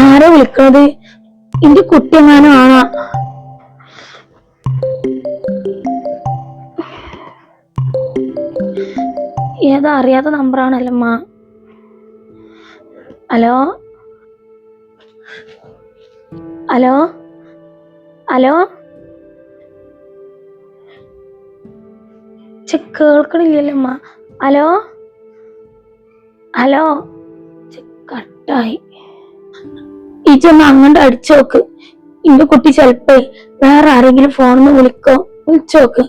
ആരാ വിളിക്കണത്? എന്റെ കുട്ടി എങ്ങാനും ആണോ? ഏതാ അറിയാത്ത നമ്പറാണല്ലമ്മ. ഹലോ ഹലോ ഹലോ, കേൾക്കണില്ലല്ലമ്മ. ഹലോ ഹലോ, കട്ടായി. ഇജൊന്ന് അങ്ങോട്ട് അടിച്ചോക്ക്. എന്റെ കുട്ടി ചെലപ്പോ വേറെ ആരെങ്കിലും ഫോണിന്ന് വിളിച്ചോക്ക്.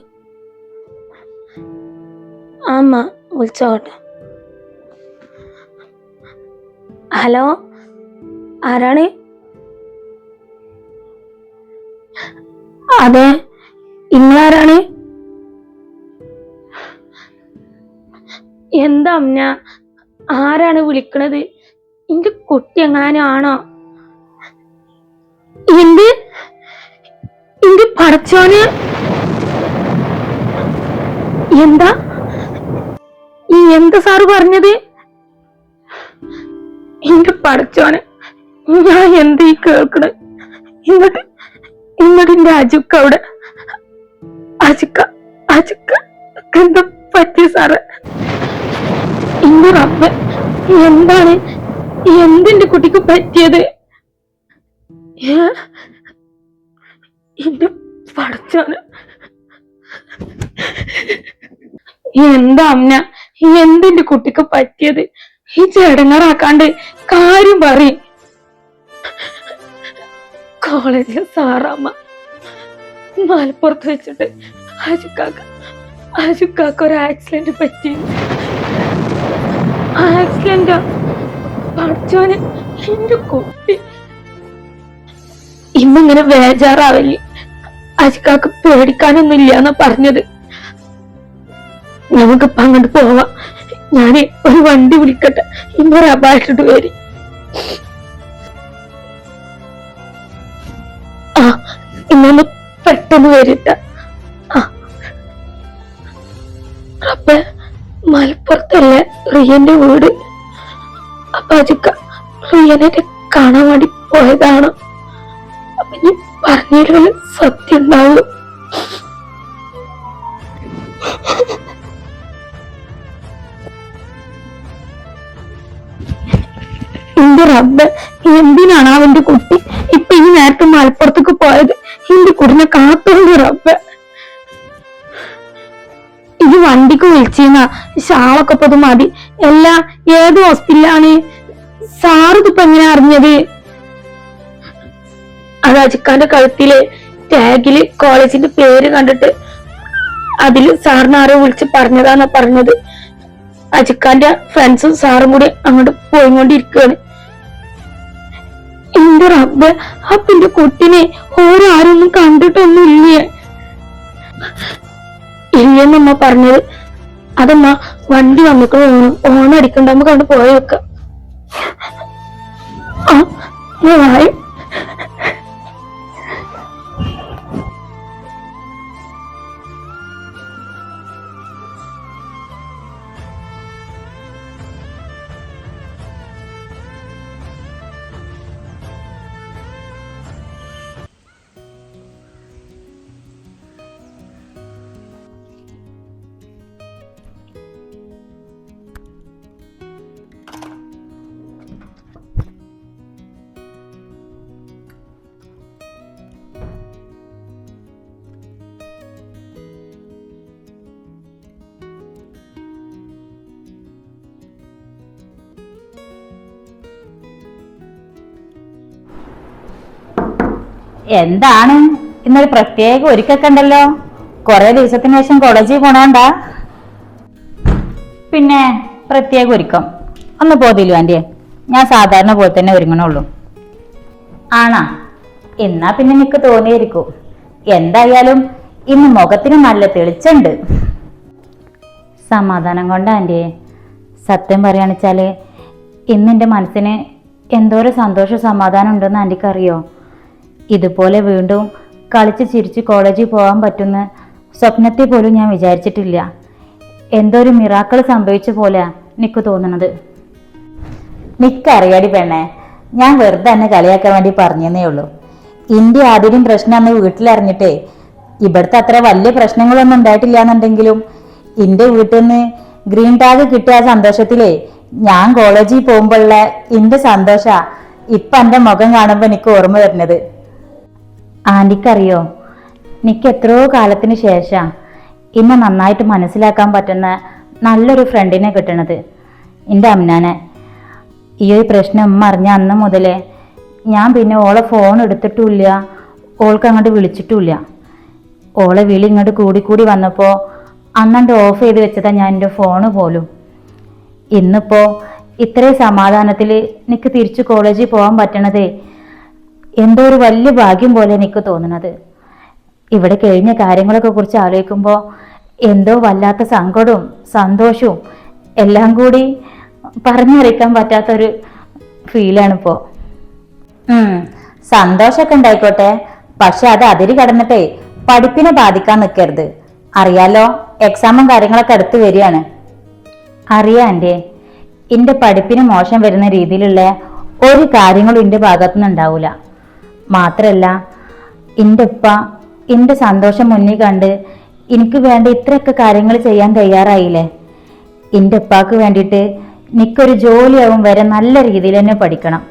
ആമ്മ വിളിച്ചോട്ടെ. ഹലോ, ആരാണ്? അതെ, നിങ്ങളാരാണ്? എന്താ അമ്മ, ആരാണ് വിളിക്കണത്? എന്റെ കുട്ടി എങ്ങാനും ആണോ? എന്റെ പടച്ചോന്, എന്താ സാറ് പറഞ്ഞത്? എന്റെ പടച്ചോന്, ഞാൻ എന്താ ഈ കേൾക്കണത്? ഇങ്ങോട്ട് എന്റെ അജുക്ക അവിടെ. അജുക്ക എന്താ പറ്റിയ സാറ്? എന്റെ റബ്ബ്, എന്താണ് എന്തെന്റെ കുട്ടിക്ക് പറ്റിയത്? എന്റെ പടച്ചോന്, എന്താ അമ്മ, എന്തെന്റെ കുട്ടിക്ക് പറ്റിയത്? ഈ ചടങ്ങറാക്കാണ്ട് കാര്യം പറയും. കോളേജിലെ സാറാമ്മ മലപ്പുറത്ത് വെച്ചിട്ട് അജുക്കാക്ക് ഒരു ആക്സിഡന്റ് പറ്റി. ആക്സിഡന്റോ? പഠിച്ചോന്, എന്റെ കുട്ടി. ഇന്നിങ്ങനെ ബേജാറാവല്ലേ. അജുക്കാക്ക് പേടിക്കാനൊന്നും ഇല്ലാന്നാ പറഞ്ഞത്. നമുക്കിപ്പ അങ്ങോട്ട് പോവാം. ഞാന് ഒരു വണ്ടി വിളിക്കട്ടെ. ഇന്നൊരു അപായിട്ടിട്ട് വരി. ഇന്നൊന്ന് പെട്ടെന്ന് വരിട്ട. അപ്പൊ മലപ്പുറത്തല്ലേ റിയന്റെ വീട്. അപ്പൊ അജുക്ക റിയനെ കാണാൻ വേണ്ടി പോയതാണ്. അപ്പൊ ഇനി പറഞ്ഞതിൽ സത്യം ഉണ്ടാവും. എന്റെ റബ്ബ്, എന്തിനാണ് അവന്റെ കുട്ടി ഇപ്പൊ ഈ നേരത്തെ മലപ്പുറത്തേക്ക് പോയത്? എന്റെ കുട്ടിനെ കാത്തോണ്ട് റബ്ബ്. ഇത് വണ്ടിക്ക് വിളിച്ചിരുന്ന ഷാളൊക്കെ ഇപ്പൊ ഇത് മതി. എല്ലാ ഏത് ഹോസ്പിറ്റലാണ് സാറ് ഇതിപ്പോ എങ്ങനെ അറിഞ്ഞത്? അത് അജിക്കാന്റെ കഴുത്തില് ടാഗില് കോളേജിന്റെ പേര് കണ്ടിട്ട് അതില് സാറിന് ആരോ വിളിച്ച് പറഞ്ഞതാന്നാ പറഞ്ഞത്. അജിക്കാന്റെ ഫ്രണ്ട്സും സാറും കൂടി അങ്ങോട്ട് പോയിക്കൊണ്ടിരിക്കുകയാണ്. എന്റെ റബ്ബ്, അപ്പൊ എന്റെ കുട്ടിനെ ഓരോ ആരൊന്നും കണ്ടിട്ടൊന്നും ഇല്ലേ? ഇല്ലെന്നമ്മ പറഞ്ഞത്. അതമ്മ വണ്ടി വന്നിട്ട് ഓണടിക്കണ്ട, നമുക്ക് കണ്ട് പോയി വെക്കാം. വായും എന്താണ് ഇന്നൊരു പ്രത്യേക ഒരുക്കൊക്കെ ഉണ്ടല്ലോ? കുറെ ദിവസത്തിന് ശേഷം കോളേജിൽ പോണോണ്ടാ? പിന്നെ പ്രത്യേക ഒരുക്കം ഒന്ന് പോതില്ലോ ആന്റിയെ? ഞാൻ സാധാരണ പോലെ തന്നെ ഒരുങ്ങണുള്ളൂ. ആണാ? എന്നാ പിന്നെ എനിക്ക് തോന്നിയിരിക്കും. എന്തായാലും ഇന്ന് മുഖത്തിന് നല്ല തെളിച്ചുണ്ട്. സമാധാനം കൊണ്ട് ആന്റിയെ. സത്യം പറയാണെച്ചാല് ഇന്ന് എൻ്റെ മനസ്സിന് എന്തോരം സന്തോഷ സമാധാനം ഉണ്ടെന്ന് ആന്റിക്ക് അറിയോ? ഇതുപോലെ വീണ്ടും കളിച്ച് ചിരിച്ച് കോളേജിൽ പോകാൻ പറ്റുന്ന സ്വപ്നത്തെ പോലും ഞാൻ വിചാരിച്ചിട്ടില്ല. എന്തോ ഒരു മിറാക്കൾ സംഭവിച്ച പോലെയാ നിക്ക് തോന്നണത്. നിക്കറിയാടി പെണ്ണെ, ഞാൻ വെറുതെ തന്നെ കളിയാക്കാൻ വേണ്ടി പറഞ്ഞതേ ഉള്ളൂ. ഇന്റെ ആദ്യം പ്രശ്നം അന്ന് വീട്ടിലറിഞ്ഞിട്ടേ ഇവിടുത്തെ അത്ര വലിയ പ്രശ്നങ്ങളൊന്നും ഉണ്ടായിട്ടില്ല എന്നുണ്ടെങ്കിലും ഇന്റെ വീട്ടിൽ നിന്ന് ഗ്രീൻ ടാഗ് കിട്ടിയ സന്തോഷത്തിലേ ഞാൻ കോളേജിൽ പോകുമ്പോഴുള്ള ഇന്റെ സന്തോഷ ഇപ്പൊ എന്റെ മുഖം കാണുമ്പോ എനിക്ക് ഓർമ്മ വരുന്നത്. ആന്റിക്കറിയോ, എനിക്ക് എത്രയോ കാലത്തിന് ശേഷം ഇന്ന് നന്നായിട്ട് മനസ്സിലാക്കാൻ പറ്റുന്ന നല്ലൊരു ഫ്രണ്ടിനെ കിട്ടണത് എൻ്റെ അമ്നാനെ. ഈ ഒരു പ്രശ്നം അറിഞ്ഞ അന്ന് മുതലേ ഞാൻ പിന്നെ ഓളെ ഫോൺ എടുത്തിട്ടുമില്ല, ഓൾക്ക് അങ്ങോട്ട് വിളിച്ചിട്ടുമില്ല. ഓളെ വിളി ഇങ്ങോട്ട് കൂടി വന്നപ്പോൾ അന്നണ്ട് ഓഫ് ചെയ്ത് വെച്ചതാ ഞാൻ എൻ്റെ ഫോണ് പോലും. ഇന്നിപ്പോ ഇത്രയും സമാധാനത്തിൽ എനിക്ക് തിരിച്ചു കോളേജിൽ പോകാൻ പറ്റണതേ എന്തോ ഒരു വലിയ ഭാഗ്യം പോലെ എനിക്ക് തോന്നുന്നത്. ഇവിടെ കഴിഞ്ഞ കാര്യങ്ങളൊക്കെ കുറിച്ച് ആലോചിക്കുമ്പോൾ എന്തോ വല്ലാത്ത സങ്കടവും സന്തോഷവും എല്ലാം കൂടി പറഞ്ഞറിയിക്കാൻ പറ്റാത്തൊരു ഫീലാണിപ്പോ. സന്തോഷമൊക്കെ ഉണ്ടായിക്കോട്ടെ, പക്ഷെ അത് അതിര് കടന്നിട്ടേ പഠിപ്പിനെ ബാധിക്കാൻ നിൽക്കരുത്. അറിയാലോ, എക്സാമും കാര്യങ്ങളൊക്കെ അടുത്ത് വരികയാണ്. അറിയാം എൻ്റെ, എൻ്റെ പഠിപ്പിന് മോശം വരുന്ന രീതിയിലുള്ള ഒരു കാര്യങ്ങളും എൻ്റെ ഭാഗത്തുനിന്ന് ഉണ്ടാവൂല. മാത്രല്ല എൻ്റെ ഉപ്പ എൻ്റെ സന്തോഷം മുന്നിൽ കണ്ട് എനിക്ക് വേണ്ട ഇത്രയൊക്കെ കാര്യങ്ങൾ ചെയ്യാൻ തയ്യാറായില്ലേ. എൻ്റെ ഉപ്പാക്ക് വേണ്ടിയിട്ട് എനിക്കൊരു ജോലിയാവും വരെ നല്ല രീതിയിൽ തന്നെ പഠിക്കണം.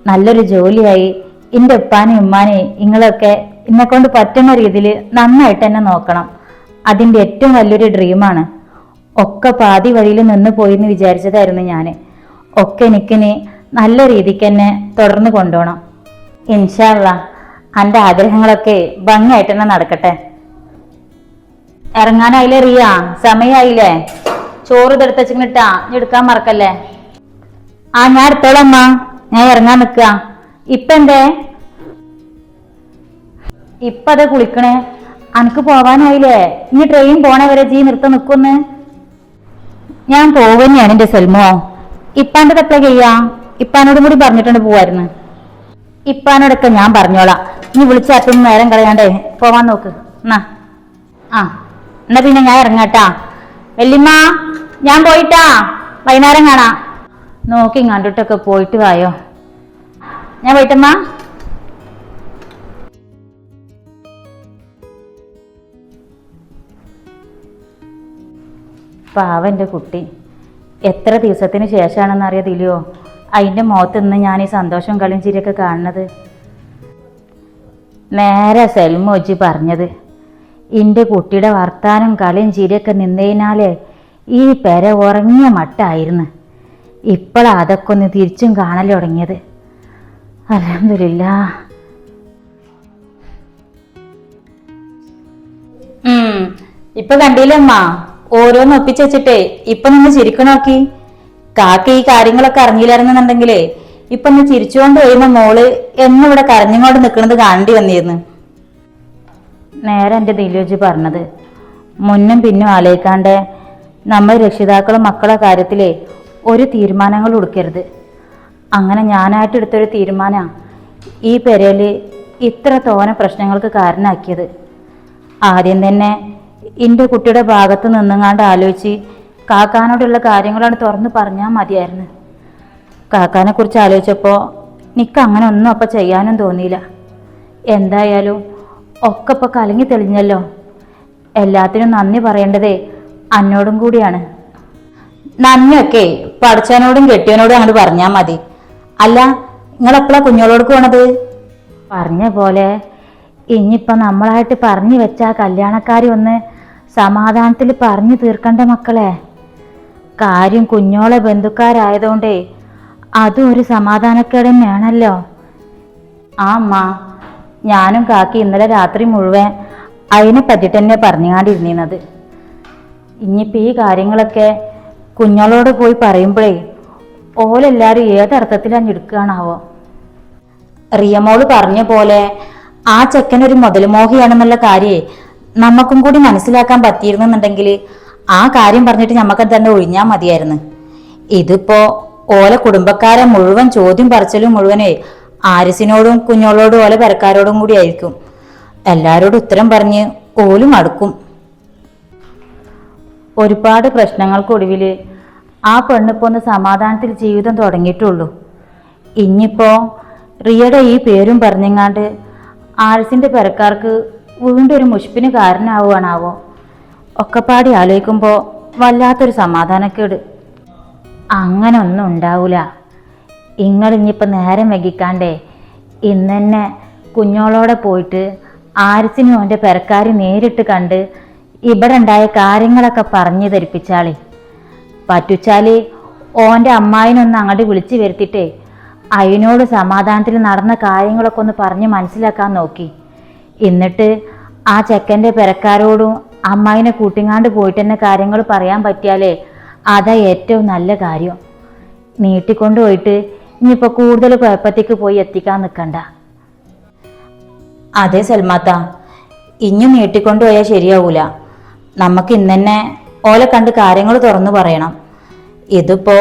നല്ലൊരു ജോലിയായി എൻ്റെ ഉപ്പാനെയും ഉമ്മാനെയും നിങ്ങളൊക്കെ എന്നെ കൊണ്ട് പറ്റുന്ന രീതിയിൽ നന്നായിട്ട് തന്നെ നോക്കണം. അതിൻ്റെ ഏറ്റവും വലിയൊരു ഡ്രീമാണ്. ഒക്കെ പാതി വഴിയിൽ നിന്ന് പോയി എന്ന് വിചാരിച്ചതായിരുന്നു ഞാൻ. ഒക്കെ എനിക്കിനി നല്ല രീതിക്ക് തന്നെ തുടർന്ന് കൊണ്ടുപോകണം. ഇൻഷാ അല്ലാഹ് എൻ്റെ ആഗ്രഹങ്ങളൊക്കെ ഭംഗിയായിട്ട് തന്നെ നടക്കട്ടെ. ഇറങ്ങാനായില്ലേ റിയ? സമയായില്ലേ? ചോറ് ഇതെടുത്ത് വെച്ചിട്ടാ, എടുക്കാൻ മറക്കല്ലേ. ഞാൻ എടുത്തോളമ്മ, ഞാൻ ഇറങ്ങാൻ നിൽക്കുക. ഇപ്പെന്തേ ഇപ്പത് കുളിക്കണേ? അനക്ക് പോവാനായില്ലേ? ഇനി ട്രെയിൻ പോണേ വരെ ജീ നിർത്ത നിൽക്കുന്ന്. ഞാൻ പോവുകയാണ് എന്റെ സെൽമോ. ഇപ്പാന്റെ തെപ്പ ചെയ്യാ? ഇപ്പാനോടും കൂടി പറഞ്ഞിട്ടുണ്ട് പോവായിരുന്നു. ഇപ്പാനോടൊക്കെ ഞാൻ പറഞ്ഞോളാം. നീ വിളിച്ചാത്തൊന്നും നേരം കളയാണ്ടേ പോവാൻ നോക്ക്. എന്നാ പിന്നെ ഞാൻ ഇറങ്ങാട്ടാ. വല്യമ്മ, ഞാൻ പോയിട്ടാ, വൈകുന്നേരം കാണാം. നോക്കി കണ്ടിട്ടൊക്കെ പോയിട്ട് വായോ. ഞാൻ പോയിട്ടമ്മ. പാവന്റെ കുട്ടി എത്ര ദിവസത്തിന് ശേഷമാണെന്ന് അറിയാതില്ലയോ അതിൻ്റെ മുഖത്ത് നിന്ന് ഞാൻ ഈ സന്തോഷം കളിയും ചിരിയൊക്കെ കാണുന്നത്. നേരെ സെൽമോജി പറഞ്ഞത്, എൻ്റെ കുട്ടിയുടെ വർത്താനം കളിയും ചിരിയൊക്കെ നിന്നതിനാലേ ഈ പെര ഉറങ്ങിയ മട്ടായിരുന്നു. ഇപ്പോഴാ അതൊക്കെ ഒന്ന് തിരിച്ചും കാണൽ തുടങ്ങിയത്. അൽഹംദുലില്ലാ. ഇപ്പൊ കണ്ടില്ലമ്മ, ഓരോന്ന് ഒപ്പിച്ച് വെച്ചിട്ടേ ഇപ്പൊ നിന്ന് ചിരിക്കണോക്കി. കാക്ക ഈ കാര്യങ്ങളൊക്കെ അറിഞ്ഞില്ലായിരുന്നുണ്ടെങ്കിലേ ഇപ്പൊ ഒന്ന് ചിരിച്ചുകൊണ്ട് കഴിയുമ്പോ മോള് എന്നിവിടെ കരഞ്ഞുകൊണ്ട് നിൽക്കുന്നത് കാണേണ്ടി വന്നിരുന്നു. നേരെ എൻ്റെ ദിലോജി പറഞ്ഞത്. മുന്നും പിന്നും ആലോചിക്കാണ്ട് നമ്മൾ രക്ഷിതാക്കളും മക്കളെ കാര്യത്തിലേ ഒരു തീരുമാനങ്ങൾ എടുക്കരുത്. അങ്ങനെ ഞാനായിട്ട് എടുത്തൊരു തീരുമാനമാണ് ഈ പെരയില് ഇത്ര തോന പ്രശ്നങ്ങൾക്ക് കാരണമാക്കിയത്. ആദ്യം തന്നെ എൻ്റെ കുട്ടിയുടെ ഭാഗത്ത് നിന്നുങ്ങാണ്ട് ആലോചിച്ച് കാക്കാനോടുള്ള കാര്യങ്ങളാണ് തുറന്ന് പറഞ്ഞാൽ മതിയായിരുന്നു. കാക്കാനെ കുറിച്ച് ആലോചിച്ചപ്പോൾ എനിക്ക് അങ്ങനെ ഒന്നും അപ്പം ചെയ്യാനും തോന്നിയില്ല. എന്തായാലും ഒക്കെ ഇപ്പം കലങ്ങി തെളിഞ്ഞല്ലോ. എല്ലാത്തിനും നന്ദി പറയേണ്ടതേ അന്നോടും കൂടിയാണ്. നന്ദിയൊക്കെ പഠിച്ചവനോടും കെട്ടിയവനോടും അങ്ങോട്ട് പറഞ്ഞാൽ മതി. അല്ല, നിങ്ങളെപ്പോഴാ കുഞ്ഞോളോട് പോണത്? പറഞ്ഞ പോലെ ഇനിയിപ്പം നമ്മളായിട്ട് പറഞ്ഞു വെച്ച കല്യാണക്കാരി ഒന്ന് സമാധാനത്തിൽ പറഞ്ഞു തീർക്കണ്ട മക്കളെ. കാര്യം കുഞ്ഞോളെ ബന്ധുക്കാരായതുകൊണ്ടേ അതും ഒരു സമാധാനക്കേട് തന്നെയാണല്ലോ. ആ അമ്മ, ഞാനും കാക്കി ഇന്നലെ രാത്രി മുഴുവൻ അതിനെ പറ്റിട്ട് തന്നെ പറഞ്ഞുകൊണ്ടിരുന്നത്. ഇനിയിപ്പോൾ ഈ കാര്യങ്ങളൊക്കെ കുഞ്ഞോളോട് പോയി പറയുമ്പോഴേ ഓലെല്ലാവരും ഏതർത്ഥത്തിലാണ് എടുക്കുകയാണാവോ. റിയമോള് പറഞ്ഞ പോലെ ആ ചെക്കനൊരു മുതലുമോഹിയാണെന്നുള്ള കാര്യേ നമുക്കും കൂടി മനസ്സിലാക്കാൻ പറ്റിയിരുന്നുണ്ടെങ്കിൽ ആ കാര്യം പറഞ്ഞിട്ട് നമുക്ക് തന്നെ ഒഴിഞ്ഞാൽ മതിയായിരുന്നു. ഇതിപ്പോ ഓലെ കുടുംബക്കാരെ മുഴുവൻ ചോദ്യം പറച്ചിലും മുഴുവനേ ആരിസിനോടും കുഞ്ഞോളോടും ഓലെ പെരക്കാരോടും കൂടി ആയിരിക്കും. എല്ലാരോടും ഉത്തരം പറഞ്ഞ് ഓലും അടുക്കും. ഒരുപാട് പ്രശ്നങ്ങൾക്കൊടുവിൽ ആ പെണ്ണിപ്പോ ഒന്ന് സമാധാനത്തിൽ ജീവിതം തുടങ്ങിയിട്ടുള്ളൂ. ഇനിയിപ്പോ റിയയുടെ ഈ പേരും പറഞ്ഞെങ്ങാണ്ട് ആൽസിന്റെ പെരക്കാർക്ക് വീണ്ടും ഒരു മുഷ്പിന് കാരണമാവുകയാണാവോ. ഒക്കെപ്പാടി ആലോചിക്കുമ്പോൾ വല്ലാത്തൊരു സമാധാനക്കേട്. അങ്ങനെ ഒന്നും ഉണ്ടാവൂല. ഇങ്ങളിഞ്ഞിപ്പോൾ നേരം വൈകിക്കാണ്ടേ ഇന്ന് തന്നെ കുഞ്ഞോളോടെ പോയിട്ട് ആരിസിനും അവൻ്റെ പെരക്കാർ നേരിട്ട് കണ്ട് ഇവിടെ ഉണ്ടായ കാര്യങ്ങളൊക്കെ പറഞ്ഞു ധരിപ്പിച്ചാളി. പറ്റുച്ചാൽ ഓൻ്റെ അമ്മായിനൊന്ന് അങ്ങോട്ട് വിളിച്ചു വരുത്തിയിട്ടേ അതിനോട് സമാധാനത്തിൽ നടന്ന കാര്യങ്ങളൊക്കെ ഒന്ന് പറഞ്ഞ് മനസ്സിലാക്കാൻ നോക്കി. എന്നിട്ട് ആ ചെക്കൻ്റെ പെരക്കാരോടും അമ്മായിനെ കൂട്ടിങ്ങാണ്ട് പോയിട്ട് തന്നെ കാര്യങ്ങൾ പറയാൻ പറ്റിയാലേ അതാ ഏറ്റവും നല്ല കാര്യം. നീട്ടിക്കൊണ്ടു പോയിട്ട് ഇനിയിപ്പോൾ കൂടുതൽ കുഴപ്പത്തേക്ക് പോയി എത്തിക്കാൻ നിൽക്കണ്ട. അതെ സൽമാത്ത, ഇഞ്ഞും നീട്ടിക്കൊണ്ടുപോയാൽ ശരിയാവൂല. നമുക്ക് ഇന്ന് തന്നെ ഓലെ കണ്ട് കാര്യങ്ങൾ തുറന്നു പറയണം. ഇതിപ്പോ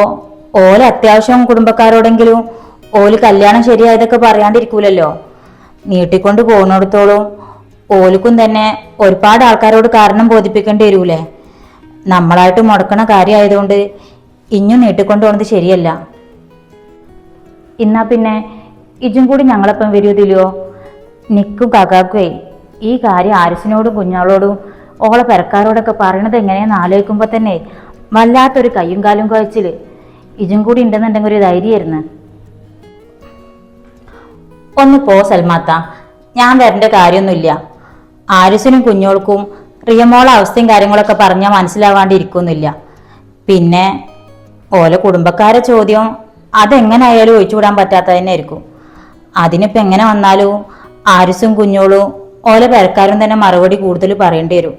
ഓല അത്യാവശ്യം കുടുംബക്കാരോടെങ്കിലും ഓല് കല്യാണം ശരിയായതൊക്കെ പറയാണ്ടിരിക്കൂലല്ലോ. നീട്ടിക്കൊണ്ട് പോകുന്നിടത്തോളം ഓലിക്കും തന്നെ ഒരുപാട് ആൾക്കാരോട് കാരണം ബോധിപ്പിക്കേണ്ടി വരൂലേ. നമ്മളായിട്ട് മുടക്കണ കാര്യമായതുകൊണ്ട് ഇഞ്ഞും നീട്ടിക്കൊണ്ട് പോകുന്നത് ശരിയല്ല. എന്നാ പിന്നെ ഇജും കൂടി ഞങ്ങളപ്പം വരുതില്ലോ. നിക്കും കകാക്കുവേ ഈ കാര്യം ആരിസിനോടും കുഞ്ഞാളോടും ഓളെ പെരക്കാരോടൊക്കെ പറയണത് എങ്ങനെയാന്ന് ആലോചിക്കുമ്പോൾ തന്നെ വല്ലാത്തൊരു കയ്യും കാലും കുഴച്ചില്. ഇജും കൂടി ഉണ്ടെന്നുണ്ടെങ്കിൽ ഒരു ധൈര്യമായിരുന്നു. ഒന്ന് പോ സൽമാത്ത, ഞാൻ വരേണ്ട കാര്യമൊന്നുമില്ല. ആരിസിനും കുഞ്ഞോൾക്കും റിയമോളെ അവസ്ഥയും കാര്യങ്ങളൊക്കെ പറഞ്ഞാൽ മനസ്സിലാവാണ്ടിരിക്കൊന്നുമില്ല. പിന്നെ ഓലെ കുടുംബക്കാരെ ചോദ്യം അതെങ്ങനായാലും ഒഴിച്ചുവിടാൻ പറ്റാത്ത തന്നെ ആയിരിക്കും. അതിനിപ്പോൾ എങ്ങനെ വന്നാലും ആരിസും കുഞ്ഞോളും ഓലെ പെരക്കാരും തന്നെ മറുപടി കൂടുതൽ പറയേണ്ടി വരും.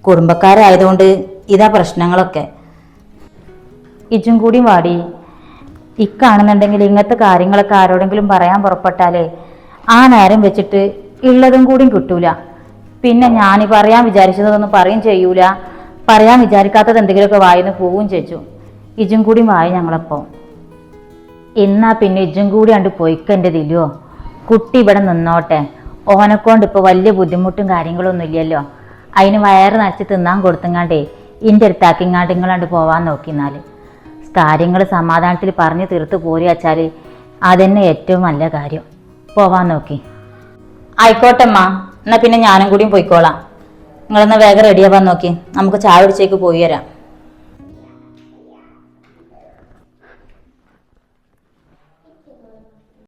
കുടുംബക്കാരായതുകൊണ്ട് ഇതാ പ്രശ്നങ്ങളൊക്കെ. ഇജും കൂടി വാടി. ഇക്കാണെന്നുണ്ടെങ്കിൽ ഇങ്ങനത്തെ കാര്യങ്ങളൊക്കെ ആരോടെങ്കിലും പറയാൻ പുറപ്പെട്ടാലേ ആ നേരം വെച്ചിട്ട് ഉള്ളതും കൂടിയും കിട്ടൂല. പിന്നെ ഞാൻ പറയാൻ വിചാരിച്ചതൊന്നും പറയും ചെയ്യൂല, പറയാൻ വിചാരിക്കാത്തത് എന്തെങ്കിലുമൊക്കെ വായിന്ന് പോവുകയും ചെയ്തു. ഇജും കൂടി വായി ഞങ്ങളപ്പോൾ. എന്നാ പിന്നെ ഇജും കൂടി കണ്ട് പൊയ്ക്കൻ്റെതില്ലോ. കുട്ടി ഇവിടെ നിന്നോട്ടെ. ഓനെക്കൊണ്ട് ഇപ്പോൾ വലിയ ബുദ്ധിമുട്ടും കാര്യങ്ങളൊന്നും ഇല്ലല്ലോ. അതിന് വയറ് നനച്ച് തിന്നാൻ കൊടുത്തങ്ങാണ്ടേ ഇൻ്റെ അടുത്താക്കിങ്ങാണ്ട് നിങ്ങളാണ്ട് പോവാൻ നോക്കിന്നാൽ കാര്യങ്ങൾ സമാധാനത്തിൽ പറഞ്ഞു തീർത്ത് പോരുവച്ചാൽ അതന്നെ ഏറ്റവും നല്ല കാര്യം. പോവാൻ നോക്കി. ആയിക്കോട്ടെമ്മ, എന്നാൽ പിന്നെ ഞാനും കൂടിയും പോയിക്കോളാം. നിങ്ങളൊന്ന് വേഗം റെഡിയാവാൻ നോക്കി. നമുക്ക് ചായ കുടിച്ചേക്ക് പോയി വരാം.